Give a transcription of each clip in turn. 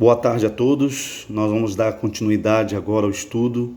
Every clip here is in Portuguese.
Boa tarde a todos. Nós vamos dar continuidade agora ao estudo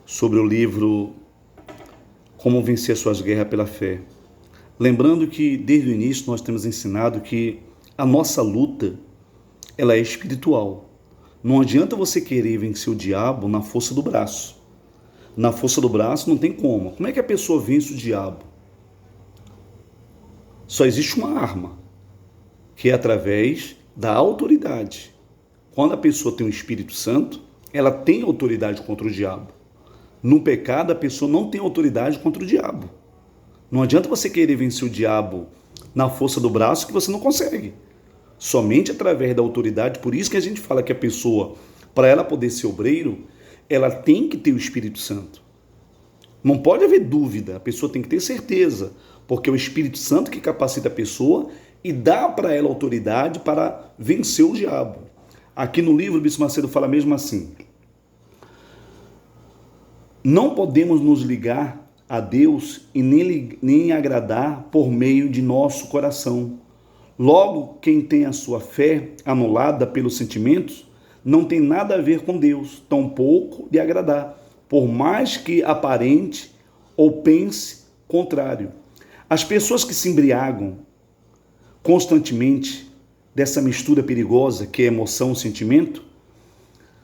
sobre o livro Como Vencer Suas Guerras pela Fé. Lembrando que desde o início nós temos ensinado que a nossa luta ela é espiritual. Não adianta você querer vencer o diabo na força do braço. Na força do braço não tem como. Como é que a pessoa vence o diabo? Só existe uma arma, que é através da autoridade. Quando a pessoa tem o Espírito Santo, ela tem autoridade contra o diabo. No pecado, a pessoa não tem autoridade contra o diabo. Não adianta você querer vencer o diabo na força do braço que você não consegue. Somente através da autoridade. Por isso que a gente fala que a pessoa, para ela poder ser obreiro, ela tem que ter o Espírito Santo. Não pode haver dúvida, a pessoa tem que ter certeza, porque é o Espírito Santo que capacita a pessoa e dá para ela autoridade para vencer o diabo. Aqui no livro, o Bispo Macedo fala mesmo assim: não podemos nos ligar a Deus e nem agradar por meio de nosso coração. Logo, quem tem a sua fé anulada pelos sentimentos, não tem nada a ver com Deus, tampouco de agradar, por mais que aparente ou pense contrário. As pessoas que se embriagam constantemente dessa mistura perigosa que é emoção e sentimento,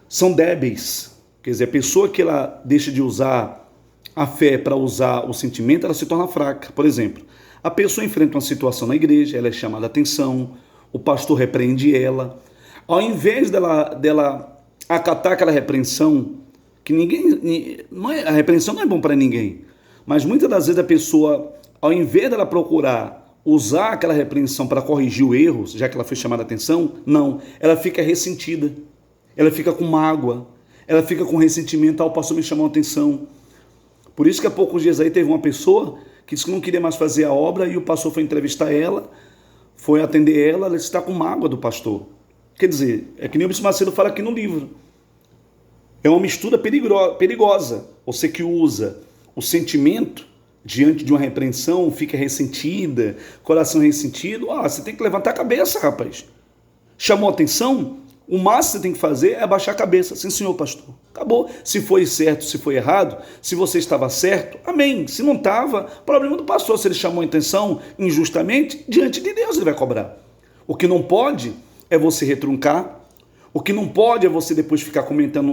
são débeis. Quer dizer, a pessoa que ela deixa de usar a fé para usar o sentimento, ela se torna fraca. Por exemplo, a pessoa enfrenta uma situação na igreja, ela é chamada a atenção, o pastor repreende ela. Ao invés dela acatar aquela repreensão, que a repreensão não é bom para ninguém, mas muitas das vezes a pessoa, ao invés dela procurar usar aquela repreensão para corrigir o erro, já que ela foi chamada a atenção, não, ela fica ressentida, ela fica com mágoa, ela fica com ressentimento. O pastor me chamou a atenção. Por isso que há poucos dias aí teve uma pessoa que disse que não queria mais fazer a obra e o pastor foi entrevistar ela, foi atender ela está com mágoa do pastor. Quer dizer, é que nem o Bispo Macedo fala aqui no livro. É uma mistura perigosa. Você que usa o sentimento diante de uma repreensão, fica ressentida, coração ressentido, você tem que levantar a cabeça, rapaz. Chamou a atenção? O máximo que você tem que fazer é abaixar a cabeça. Sim, senhor pastor. Acabou. Se foi certo, se foi errado, se você estava certo, amém. Se não estava, problema do pastor. Se ele chamou a atenção injustamente, diante de Deus ele vai cobrar. O que não pode é você retruncar. O que não pode é você depois ficar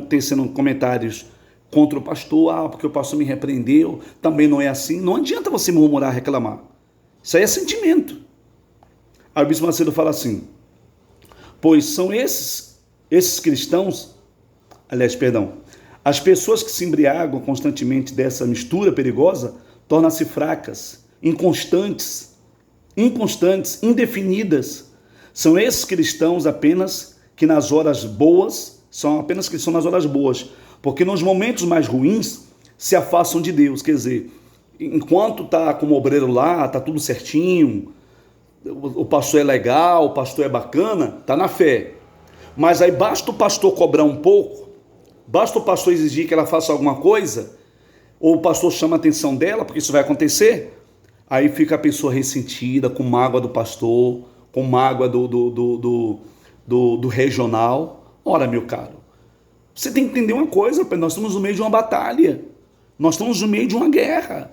tecendo comentários contra o pastor, porque o pastor me repreendeu, também não é assim. Não adianta você murmurar, reclamar. Isso aí é sentimento. Aí o Bispo Macedo fala assim: pois são esses cristãos, as pessoas que se embriagam constantemente dessa mistura perigosa, tornam-se fracas, inconstantes, indefinidas. São esses cristãos apenas que nas horas boas, são apenas cristãos nas horas boas, porque nos momentos mais ruins se afastam de Deus. Quer dizer, enquanto está como obreiro lá, está tudo certinho, o pastor é legal, o pastor é bacana, está na fé. Mas aí basta o pastor cobrar um pouco, basta o pastor exigir que ela faça alguma coisa, ou o pastor chama a atenção dela, porque isso vai acontecer, aí fica a pessoa ressentida, com mágoa do pastor, com mágoa do regional. Ora, meu caro, você tem que entender uma coisa, nós estamos no meio de uma batalha, nós estamos no meio de uma guerra.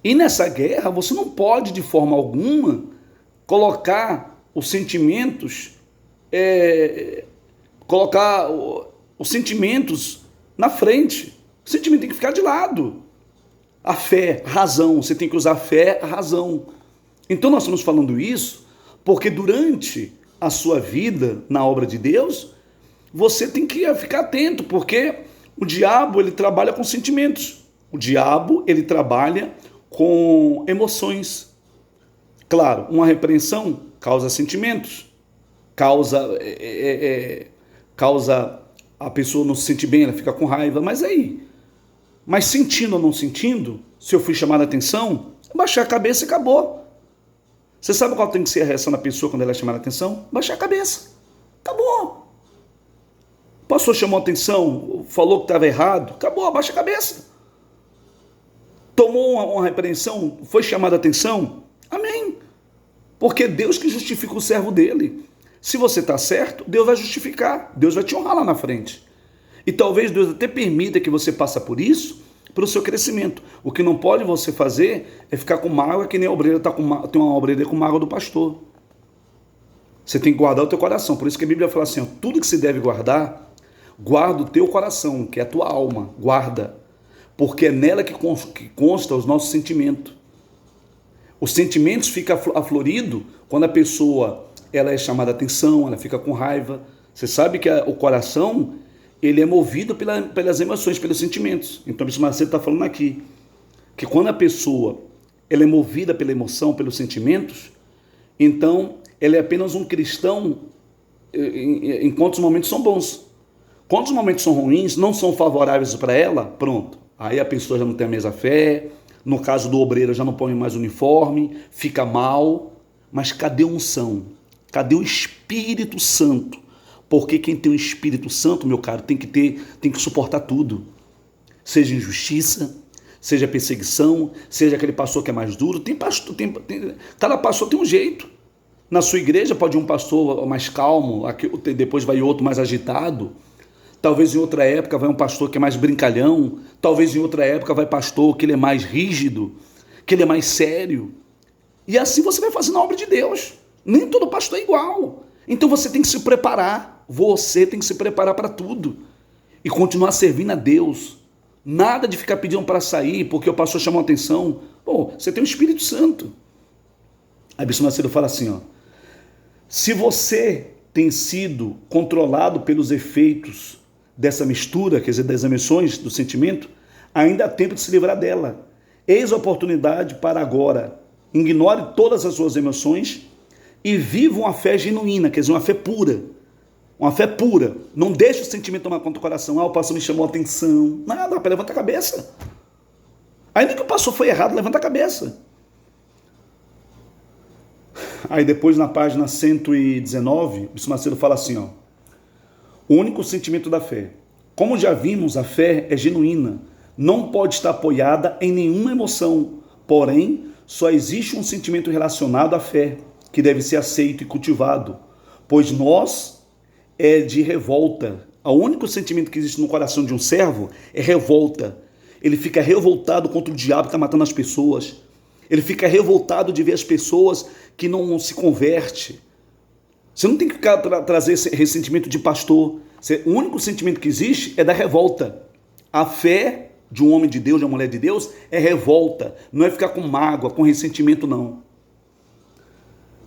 E nessa guerra você não pode de forma alguma colocar os sentimentos, na frente. O sentimento tem que ficar de lado. A fé, a razão, você tem que usar a fé, a razão. Então nós estamos falando isso porque durante a sua vida na obra de Deus, você tem que ficar atento, porque o diabo ele trabalha com sentimentos. O diabo ele trabalha com emoções. Claro, uma repreensão causa sentimentos, causa a pessoa não se sente bem, ela fica com raiva, mas sentindo ou não sentindo, se eu fui chamado a atenção, baixar a cabeça e acabou. Você sabe qual tem que ser a reação da pessoa quando ela é chamada a atenção? Baixar a cabeça, acabou. O pastor chamou a atenção, falou que estava errado, acabou, abaixa a cabeça. Tomou uma repreensão, foi chamado a atenção, amém. Porque é Deus que justifica o servo dele. Se você está certo, Deus vai justificar, Deus vai te honrar lá na frente. E talvez Deus até permita que você passe por isso, para o seu crescimento. O que não pode você fazer é ficar com mágoa, que nem a obreira tem uma obreira com mágoa do pastor. Você tem que guardar o teu coração. Por isso que a Bíblia fala assim, ó, tudo que se deve guardar, guarda o teu coração, que é a tua alma, guarda. Porque é nela que consta os nossos sentimentos. Os sentimentos ficam afloridos quando a pessoa ela é chamada a atenção, ela fica com raiva. Você sabe que o coração ele é movido pelas emoções, pelos sentimentos. Então, o Bispo Macedo está falando aqui que quando a pessoa ela é movida pela emoção, pelos sentimentos, então ela é apenas um cristão enquanto os momentos são bons. Quando os momentos são ruins, não são favoráveis para ela, pronto. Aí a pessoa já não tem a mesma fé, no caso do obreiro já não põe mais uniforme, fica mal. Mas cadê a unção? Cadê o Espírito Santo? Porque quem tem o Espírito Santo, meu caro, tem que suportar tudo. Seja injustiça, seja perseguição, seja aquele pastor que é mais duro. Cada pastor tem um jeito. Na sua igreja pode ir um pastor mais calmo, depois vai outro mais agitado. Talvez em outra época vai um pastor que é mais brincalhão. Talvez em outra época vai pastor que ele é mais rígido, que ele é mais sério. E assim você vai fazendo a obra de Deus. Nem todo pastor é igual. Então você tem que se preparar. Você tem que se preparar para tudo. E continuar servindo a Deus. Nada de ficar pedindo para sair porque o pastor chamou a atenção. Pô, você tem o Espírito Santo. Aí Bispo Macedo fala assim, ó. Se você tem sido controlado pelos efeitos dessa mistura, quer dizer, das emoções, do sentimento, ainda há tempo de se livrar dela. Eis a oportunidade para agora. Ignore todas as suas emoções e viva uma fé genuína, quer dizer, uma fé pura. Uma fé pura. Não deixe o sentimento tomar conta do coração. Ah, o pastor me chamou a atenção. Nada, rapaz, levanta a cabeça. Ainda que o pastor foi errado, levanta a cabeça. Aí depois na página 119, o Bispo Macedo fala assim, ó. O único sentimento da fé. Como já vimos, a fé é genuína. Não pode estar apoiada em nenhuma emoção. Porém, só existe um sentimento relacionado à fé, que deve ser aceito e cultivado. Pois nós é de revolta. O único sentimento que existe no coração de um servo é revolta. Ele fica revoltado contra o diabo que está matando as pessoas. Ele fica revoltado de ver as pessoas que não se convertem. Você não tem que trazer esse ressentimento de pastor. O único sentimento que existe é da revolta. A fé de um homem de Deus, de uma mulher de Deus, é revolta. Não é ficar com mágoa, com ressentimento, não.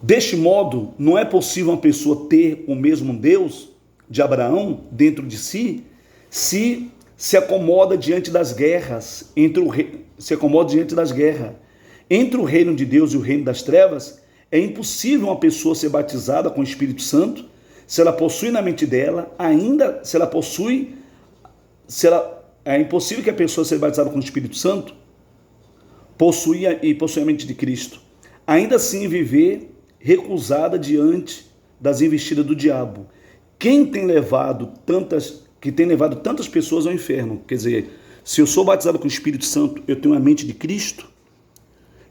Deste modo, não é possível uma pessoa ter o mesmo Deus de Abraão dentro de si, se acomoda diante das guerras, Entre o reino de Deus e o reino das trevas, é impossível uma pessoa ser batizada com o Espírito Santo, se ela possui na mente dela, é impossível que a pessoa seja batizada com o Espírito Santo possui a mente de Cristo. Ainda assim viver recusada diante das investidas do diabo. Que tem levado tantas pessoas ao inferno. Quer dizer, se eu sou batizado com o Espírito Santo, eu tenho a mente de Cristo,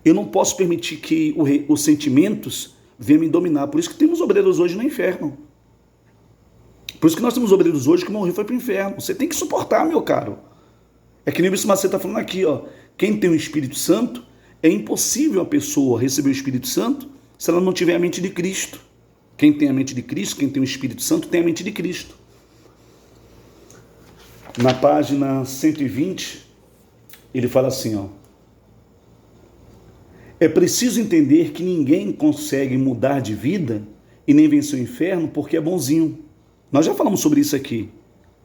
eu não posso permitir que os sentimentos venham me dominar. Por isso que temos obreiros hoje no inferno. Por isso que nós temos obreiros hoje que morreu e foi para o inferno. Você tem que suportar, meu caro. É que nem o Bispo Macedo está falando aqui, ó. Quem tem o Espírito Santo, é impossível a pessoa receber o Espírito Santo se ela não tiver a mente de Cristo. Quem tem a mente de Cristo, quem tem o Espírito Santo, tem a mente de Cristo. Na página 120, ele fala assim, ó. É preciso entender que ninguém consegue mudar de vida e nem vencer o inferno porque é bonzinho. Nós já falamos sobre isso aqui.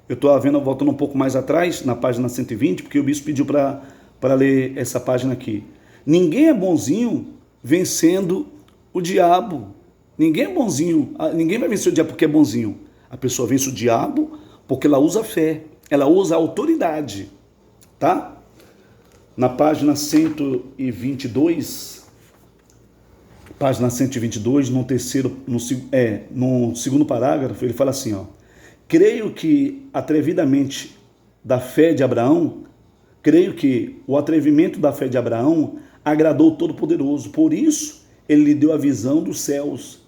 Eu estou voltando um pouco mais atrás, na página 120, porque o bispo pediu para ler essa página aqui. Ninguém é bonzinho vencendo o diabo. Ninguém é bonzinho, ninguém vai vencer o diabo porque é bonzinho. A pessoa vence o diabo porque ela usa a fé, ela usa a autoridade, tá? Na página 122, no segundo parágrafo, ele fala assim, ó. Creio que o atrevimento da fé de Abraão agradou o Todo-Poderoso. Por isso, ele lhe deu a visão dos céus.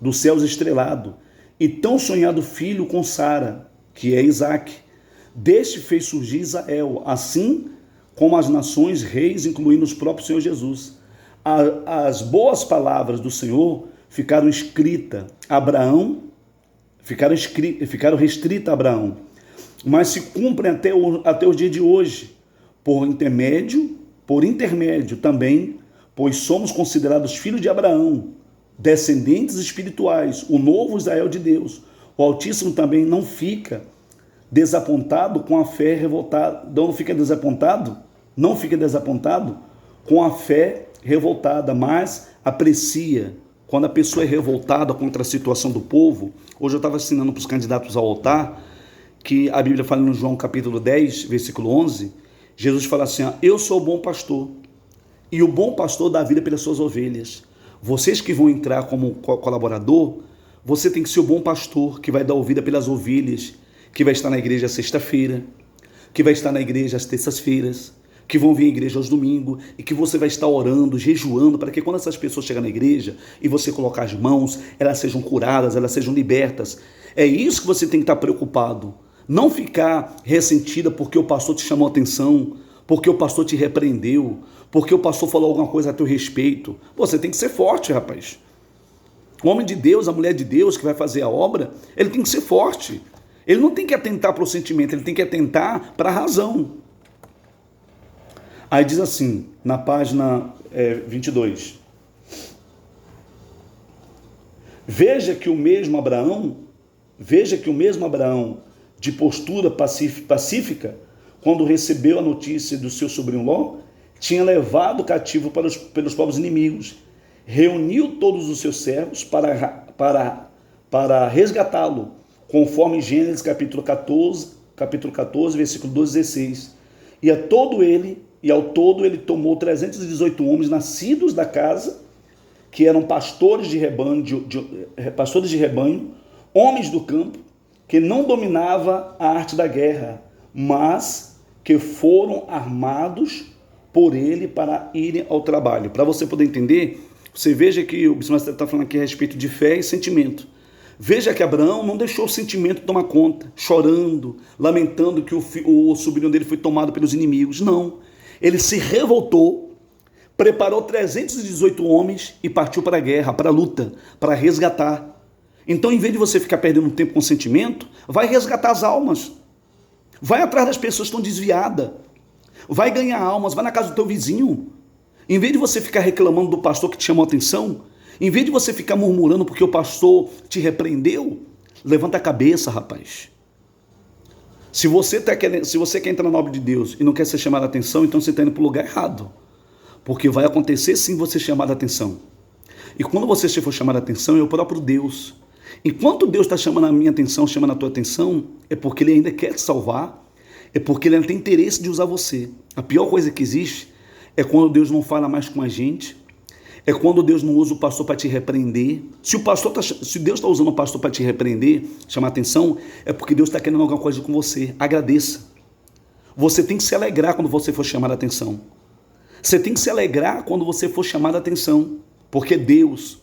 dos céus estrelado, e tão sonhado filho com Sara, que é Isaque. Deste fez surgir Israel, assim como as nações, reis, incluindo os próprios Senhor Jesus. As boas palavras do Senhor ficaram escritas a Abraão, ficaram restritas a Abraão, mas se cumprem até o dia de hoje, por intermédio também, pois somos considerados filhos de Abraão, descendentes espirituais, o novo Israel de Deus. O Altíssimo também não fica desapontado com a fé revoltada, não fica desapontado com a fé revoltada, mas aprecia. Quando a pessoa é revoltada contra a situação do povo, hoje eu estava ensinando para os candidatos ao altar, que a Bíblia fala no João capítulo 10, versículo 11, Jesus fala assim, eu sou o bom pastor, e o bom pastor dá a vida pelas suas ovelhas. Vocês que vão entrar como colaborador, você tem que ser o bom pastor, que vai dar vida pelas ovelhas, que vai estar na igreja sexta-feira, que vai estar na igreja às terças-feiras, que vão vir à igreja aos domingos, e que você vai estar orando, jejuando, para que quando essas pessoas chegarem na igreja e você colocar as mãos, elas sejam curadas, elas sejam libertas. É isso que você tem que estar preocupado. Não ficar ressentida porque o pastor te chamou a atenção, porque o pastor te repreendeu, porque o pastor falou alguma coisa a teu respeito. Você tem que ser forte, rapaz. O homem de Deus, a mulher de Deus que vai fazer a obra, ele tem que ser forte. Ele não tem que atentar para o sentimento, ele tem que atentar para a razão. Aí diz assim, na página 22. Veja que o mesmo Abraão, de postura pacífica, quando recebeu a notícia do seu sobrinho Ló, tinha levado cativo pelos povos inimigos, reuniu todos os seus servos para resgatá-lo, conforme Gênesis capítulo 14, versículo 12 e 16. E ao todo ele tomou 318 homens nascidos da casa, que eram pastores de rebanho, homens do campo, que não dominava a arte da guerra, mas que foram armados por ele para irem ao trabalho. Para você poder entender, você veja que o bispo está falando aqui a respeito de fé e sentimento. Veja que Abraão não deixou o sentimento tomar conta, chorando, lamentando que o sobrinho dele foi tomado pelos inimigos. Não. Ele se revoltou, preparou 318 homens e partiu para a guerra, para a luta, para resgatar. Então, em vez de você ficar perdendo tempo com sentimento, vai resgatar as almas. Vai atrás das pessoas que estão desviadas. Vai ganhar almas, vai na casa do teu vizinho. Em vez de você ficar reclamando do pastor que te chamou a atenção, em vez de você ficar murmurando porque o pastor te repreendeu, levanta a cabeça, rapaz. Se você quer entrar na obra de Deus e não quer ser chamado a atenção, então você está indo para o lugar errado. Porque vai acontecer sim você chamar a atenção. E quando você for chamado a atenção, é o próprio Deus. Enquanto Deus está chamando a minha atenção, chamando a tua atenção, é porque Ele ainda quer te salvar, é porque Ele ainda tem interesse de usar você. A pior coisa que existe é quando Deus não fala mais com a gente, é quando Deus não usa o pastor para te repreender. Se Deus está usando o pastor para te repreender, chamar a atenção, é porque Deus está querendo alguma coisa com você. Agradeça. Você tem que se alegrar quando você for chamar a atenção. Você tem que se alegrar quando você for chamar a atenção, porque é Deus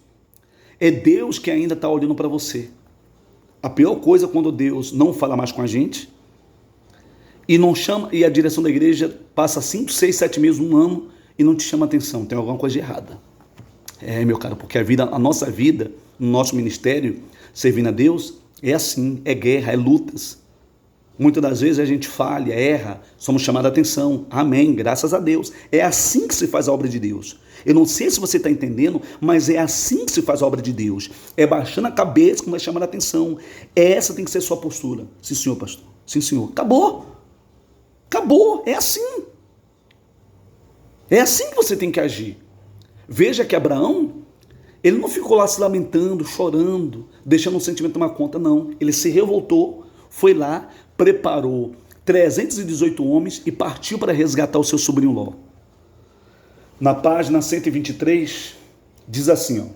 que ainda está olhando para você. A pior coisa é quando Deus não fala mais com a gente e não chama, e a direção da igreja passa 5, 6, 7 meses, 1 ano e não te chama atenção. Tem alguma coisa de errada. Meu cara, porque a nossa vida, no nosso ministério, servindo a Deus, é assim, é guerra, é lutas. Muitas das vezes a gente falha, erra, somos chamados a atenção. Amém, graças a Deus. É assim que se faz a obra de Deus. Eu não sei se você está entendendo, mas é assim que se faz a obra de Deus. É baixando a cabeça quando é chamado a atenção. Essa tem que ser a sua postura. Sim, senhor, pastor. Sim, senhor. Acabou. Acabou. É assim. É assim que você tem que agir. Veja que Abraão, ele não ficou lá se lamentando, chorando, deixando o sentimento tomar conta, não. Ele se revoltou, foi lá, preparou 318 homens e partiu para resgatar o seu sobrinho Ló. Na página 123, diz assim,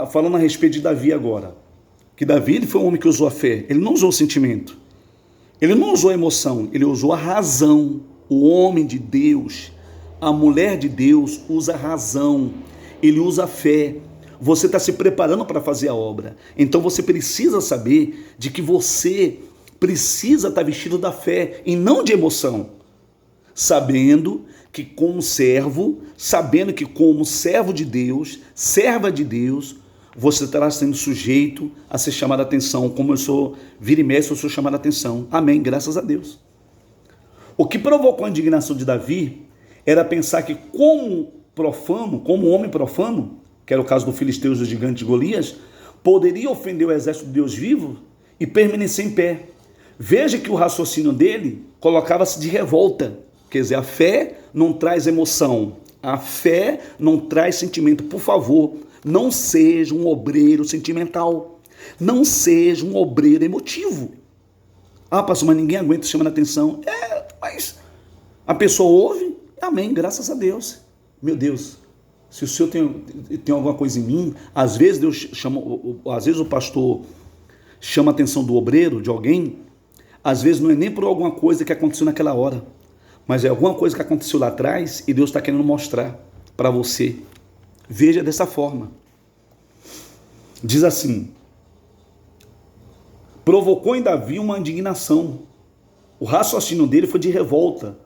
falando a respeito de Davi agora, que Davi ele foi um homem que usou a fé, ele não usou o sentimento, ele não usou a emoção, ele usou a razão. O homem de Deus, a mulher de Deus usa a razão, ele usa a fé. você está se preparando para fazer a obra. Então você precisa saber de que você precisa estar vestido da fé e não de emoção. Sabendo que como servo de Deus, serva de Deus, você estará sendo sujeito a ser chamado a atenção, como eu sou, vira e mexe, eu sou chamado a atenção. Amém, graças a Deus. O que provocou a indignação de Davi era pensar que como homem profano, que era o caso do filisteu e do gigante Golias, poderia ofender o exército de Deus vivo e permanecer em pé. Veja que o raciocínio dele colocava-se de revolta. Quer dizer, a fé não traz emoção, a fé não traz sentimento. Por favor, não seja um obreiro sentimental, não seja um obreiro emotivo. Ah, pastor, mas ninguém aguenta chamando a atenção. Mas a pessoa ouve, amém, graças a Deus. Meu Deus, se o senhor tem alguma coisa em mim, às vezes o pastor chama a atenção do obreiro, de alguém, às vezes não é nem por alguma coisa que aconteceu naquela hora, mas é alguma coisa que aconteceu lá atrás e Deus está querendo mostrar para você. Veja dessa forma. Diz assim: provocou em Davi uma indignação. O raciocínio dele foi de revolta.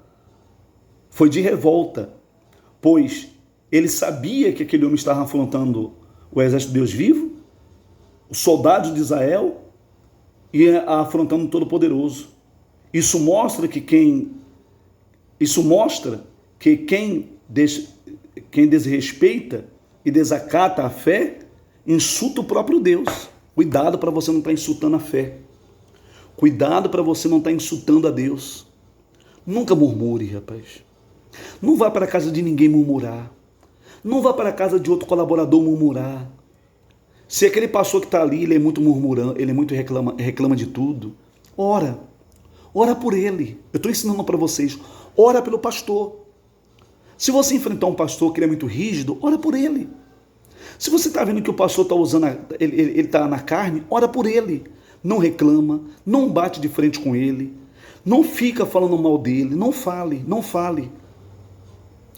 Pois ele sabia que aquele homem estava afrontando o exército de Deus vivo, os soldados de Israel, e afrontando o Todo-Poderoso. Isso mostra que quem desrespeita e desacata a fé, insulta o próprio Deus. Cuidado para você não estar insultando a fé. Cuidado para você não estar insultando a Deus. Nunca murmure, rapaz. Não vá para a casa de ninguém murmurar. Não vá para a casa de outro colaborador murmurar. Se aquele pastor que está ali, ele é muito murmurando, ele é muito reclama de tudo, ora por ele. Eu estou ensinando para vocês, ora pelo pastor. Se você enfrentar um pastor que ele é muito rígido, ora por ele. Se você está vendo que o pastor está usando, ele está na carne, ora por ele. Não reclama, não bate de frente com ele, não fica falando mal dele, não fale.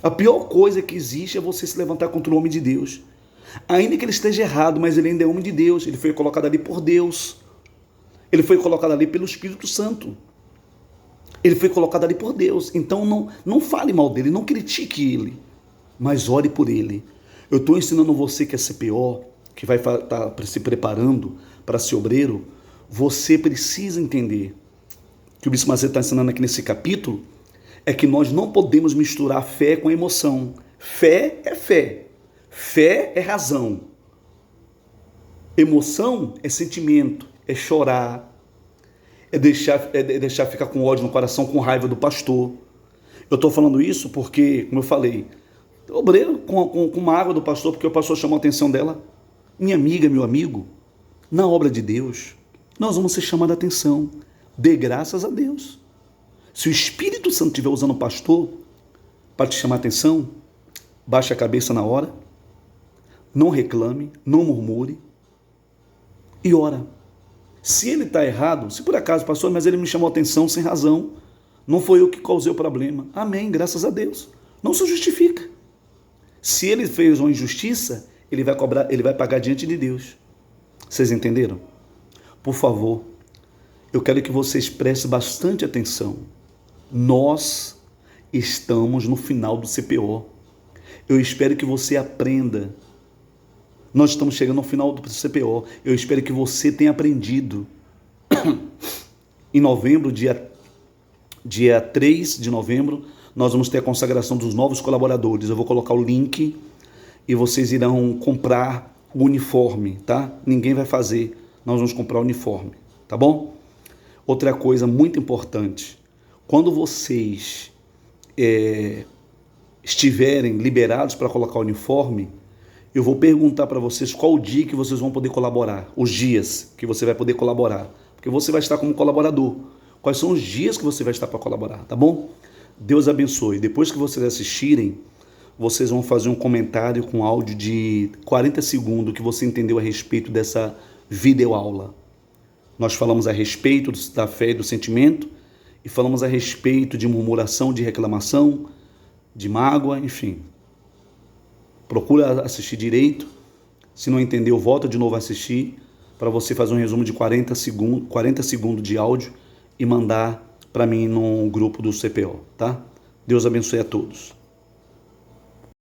A pior coisa que existe é você se levantar contra o homem de Deus. Ainda que ele esteja errado, mas ele ainda é homem de Deus. Ele foi colocado ali por Deus. Ele foi colocado ali pelo Espírito Santo. Ele foi colocado ali por Deus. Então não fale mal dele, não critique ele, mas ore por ele. Eu estou ensinando você que é CPO, que vai estar se preparando para ser obreiro. Você precisa entender que o Bispo Macedo está ensinando aqui nesse capítulo é que nós não podemos misturar fé com emoção. Fé é fé. Fé é razão. Emoção é sentimento, é chorar, é deixar ficar com ódio no coração, com raiva do pastor. Eu estou falando isso porque, como eu falei, obreiro com uma água do pastor, porque o pastor chamou a atenção dela. Minha amiga, meu amigo, na obra de Deus, nós vamos ser chamados a atenção. Dê graças a Deus. Se o Espírito Santo estiver usando o pastor para te chamar a atenção, baixe a cabeça na hora, não reclame, não murmure e ora. Se ele está errado, se por acaso, pastor, mas ele me chamou a atenção sem razão, não foi eu que causei o problema. Amém, graças a Deus. Não se justifica. Se ele fez uma injustiça, ele vai pagar diante de Deus. Vocês entenderam? Por favor, eu quero que vocês prestem bastante atenção. Nós estamos no final do CPO. Eu espero que você aprenda. Nós estamos chegando ao final do CPO. Eu espero que você tenha aprendido. Em novembro, dia 3 de novembro, nós vamos ter a consagração dos novos colaboradores. Eu vou colocar o link e vocês irão comprar o uniforme, tá? Ninguém vai fazer. Nós vamos comprar o uniforme, tá bom? Outra coisa muito importante. Quando vocês estiverem liberados para colocar o uniforme, eu vou perguntar para vocês qual o dia que vocês vão poder colaborar, os dias que você vai poder colaborar, porque você vai estar como colaborador. Quais são os dias que você vai estar para colaborar, tá bom? Deus abençoe. Depois que vocês assistirem, vocês vão fazer um comentário com áudio de 40 segundos que você entendeu a respeito dessa videoaula. Nós falamos a respeito da fé e do sentimento, e falamos a respeito de murmuração, de reclamação, de mágoa, enfim. Procura assistir direito. Se não entendeu, volta de novo a assistir para você fazer um resumo de 40 segundos de áudio e mandar para mim no grupo do CPO, tá? Deus abençoe a todos.